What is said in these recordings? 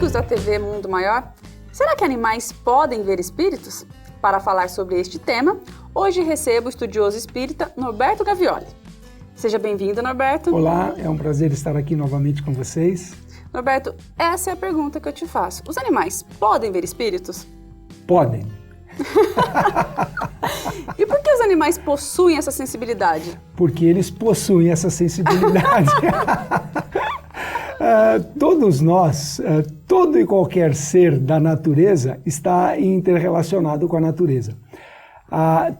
amigos da TV Mundo Maior, será que animais podem ver espíritos? Para falar sobre este tema, hoje recebo o estudioso espírita Norberto Gavioli. Seja bem-vindo, Norberto. Olá, é um prazer estar aqui novamente com vocês. Norberto, essa é a pergunta que eu te faço. Os animais podem ver espíritos? Podem. E por que os animais possuem essa sensibilidade? Porque eles possuem essa sensibilidade. Todos nós, todo e qualquer ser da natureza está interrelacionado com a natureza.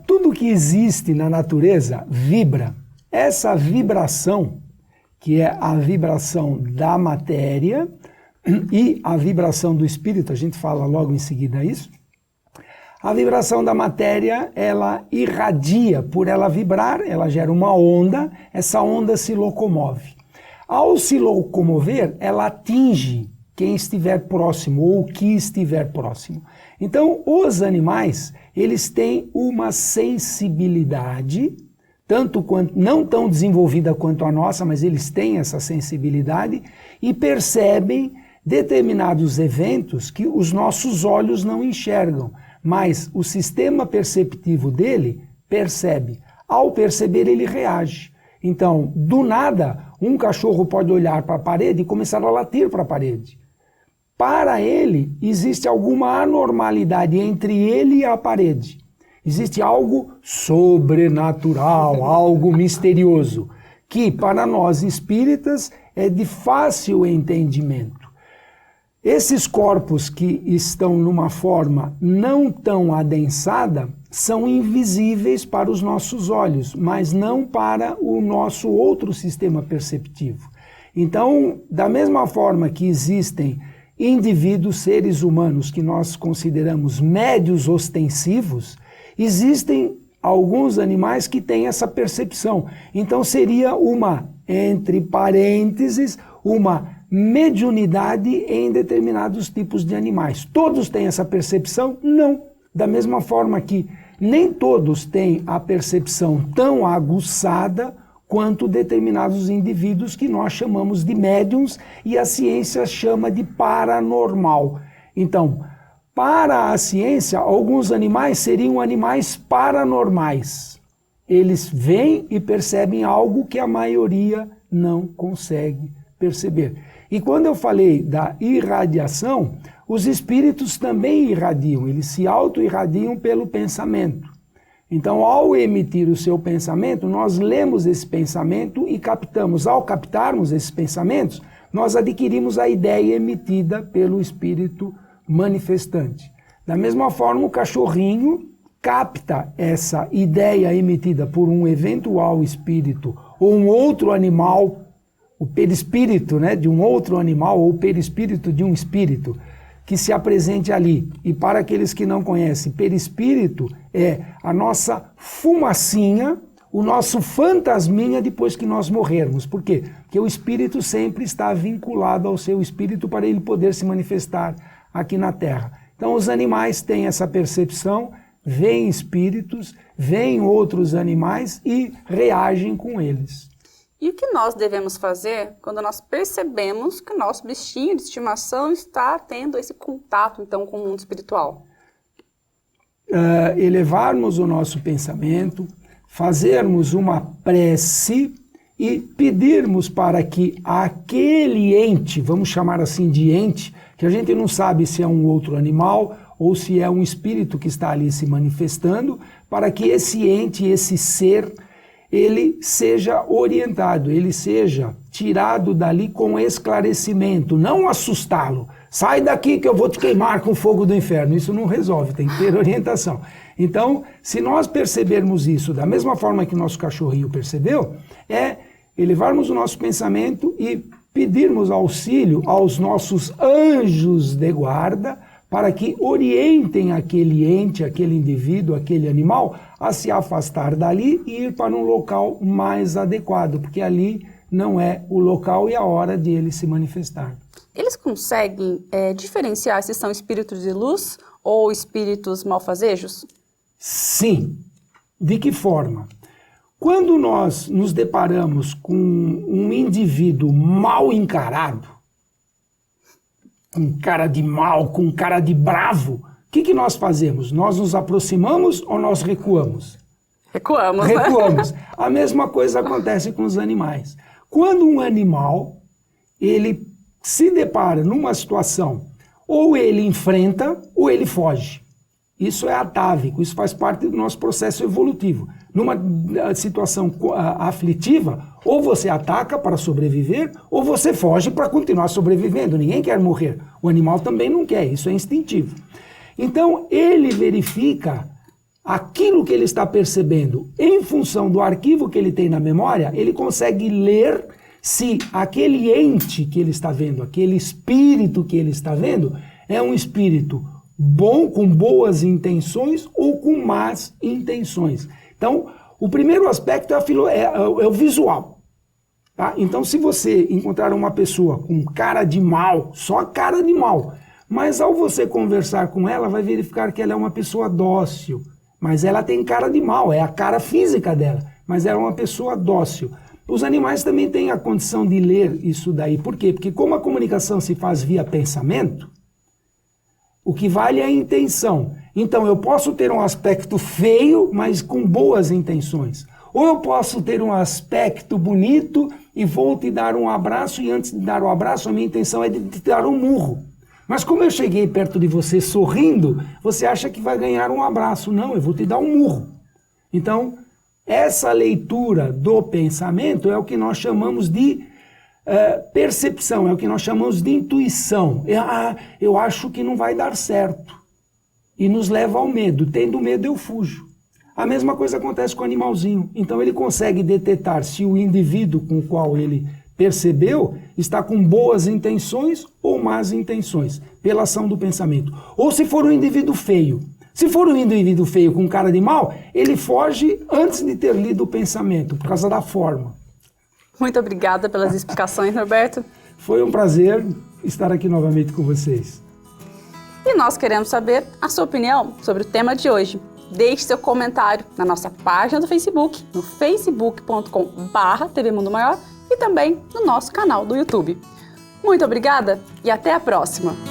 Tudo que existe na natureza vibra. Essa vibração, que é a vibração da matéria e a vibração do espírito, a gente fala logo em seguida isso. A vibração da matéria, ela irradia, por ela vibrar, ela gera uma onda, essa onda se locomove. Ao se locomover, ela atinge quem estiver próximo ou o que estiver próximo. Então, os animais, eles têm uma sensibilidade, tanto quanto não tão desenvolvida quanto a nossa, mas eles têm essa sensibilidade e percebem determinados eventos que os nossos olhos não enxergam, mas o sistema perceptivo dele percebe. Ao perceber, ele reage. Então, do nada, um cachorro pode olhar para a parede e começar a latir para a parede. Para ele, existe alguma anormalidade entre ele e a parede. Existe algo sobrenatural, algo misterioso, que para nós espíritas é de fácil entendimento. Esses corpos que estão numa forma não tão adensada são invisíveis para os nossos olhos, mas não para o nosso outro sistema perceptivo. Então, da mesma forma que existem indivíduos, seres humanos que nós consideramos médios ostensivos, existem alguns animais que têm essa percepção. Então seria uma, entre parênteses, uma mediunidade em determinados tipos de animais. Todos têm essa percepção? Não. Da mesma forma que nem todos têm a percepção tão aguçada quanto determinados indivíduos que nós chamamos de médiums e a ciência chama de paranormal. Então, para a ciência, alguns animais seriam animais paranormais. Eles veem e percebem algo que a maioria não consegue perceber. E quando eu falei da irradiação, os espíritos também irradiam, eles se auto-irradiam pelo pensamento. Então, ao emitir o seu pensamento, nós lemos esse pensamento e captamos. Ao captarmos esses pensamentos, nós adquirimos a ideia emitida pelo espírito manifestante. Da mesma forma, o cachorrinho capta essa ideia emitida por um eventual espírito ou um outro animal, o perispírito, né, de um outro animal ou o perispírito de um espírito que se apresente ali. E para aqueles que não conhecem, perispírito é a nossa fumacinha, o nosso fantasminha depois que nós morrermos. Por quê? Porque o espírito sempre está vinculado ao seu espírito para ele poder se manifestar aqui na Terra. Então os animais têm essa percepção, veem espíritos, veem outros animais e reagem com eles. E o que nós devemos fazer quando nós percebemos que o nosso bichinho de estimação está tendo esse contato, então, com o mundo espiritual? Elevarmos o nosso pensamento, fazermos uma prece e pedirmos para que aquele ente, vamos chamar assim de ente, que a gente não sabe se é um outro animal ou se é um espírito que está ali se manifestando, para que esse ente, esse ser, ele seja orientado, ele seja tirado dali com esclarecimento, não assustá-lo. Sai daqui que eu vou te queimar com o fogo do inferno. Isso não resolve, tem que ter orientação. Então, se nós percebermos isso da mesma forma que o nosso cachorrinho percebeu, é elevarmos o nosso pensamento e pedirmos auxílio aos nossos anjos de guarda para que orientem aquele ente, aquele indivíduo, aquele animal a se afastar dali e ir para um local mais adequado, porque ali não é o local e a hora de ele se manifestar. Eles conseguem diferenciar se são espíritos de luz ou espíritos malfazejos? Sim. De que forma? Quando nós nos deparamos com um indivíduo mal encarado, com cara de mal, com cara de bravo, o que nós fazemos? Nós nos aproximamos ou nós recuamos? Recuamos, Recuamos. né? A mesma coisa acontece com os animais. Quando um animal, ele se depara numa situação, ou ele enfrenta ou ele foge. Isso é atávico, isso faz parte do nosso processo evolutivo. Numa situação aflitiva, ou você ataca para sobreviver, ou você foge para continuar sobrevivendo. Ninguém quer morrer. O animal também não quer, isso é instintivo. Então, ele verifica aquilo que ele está percebendo em função do arquivo que ele tem na memória, ele consegue ler se aquele ente que ele está vendo, aquele espírito que ele está vendo, é um espírito bom, com boas intenções ou com más intenções. Então, o primeiro aspecto é o visual. Tá? Então, se você encontrar uma pessoa com cara de mal, só cara de mal, mas ao você conversar com ela, vai verificar que ela é uma pessoa dócil, mas ela tem cara de mal, é a cara física dela, mas ela é uma pessoa dócil. Os animais também têm a condição de ler isso daí. Por quê? Porque como a comunicação se faz via pensamento, o que vale é a intenção. Então eu posso ter um aspecto feio, mas com boas intenções. Ou eu posso ter um aspecto bonito e vou te dar um abraço, e antes de dar o abraço, a minha intenção é de te dar um murro. Mas como eu cheguei perto de você sorrindo, você acha que vai ganhar um abraço. Não, eu vou te dar um murro. Então, essa leitura do pensamento é o que nós chamamos de percepção, é o que nós chamamos de intuição. Eu acho que não vai dar certo. E nos leva ao medo. Tendo medo, eu fujo. A mesma coisa acontece com o animalzinho. Então ele consegue detectar se o indivíduo com o qual ele percebeu está com boas intenções ou más intenções, pela ação do pensamento. Ou se for um indivíduo feio. Se for um indivíduo feio com cara de mal, ele foge antes de ter lido o pensamento, por causa da forma. Muito obrigada pelas explicações, Norberto. Foi um prazer estar aqui novamente com vocês. E nós queremos saber a sua opinião sobre o tema de hoje. Deixe seu comentário na nossa página do Facebook, no facebook.com/TV Mundo Maior e também no nosso canal do YouTube. Muito obrigada e até a próxima!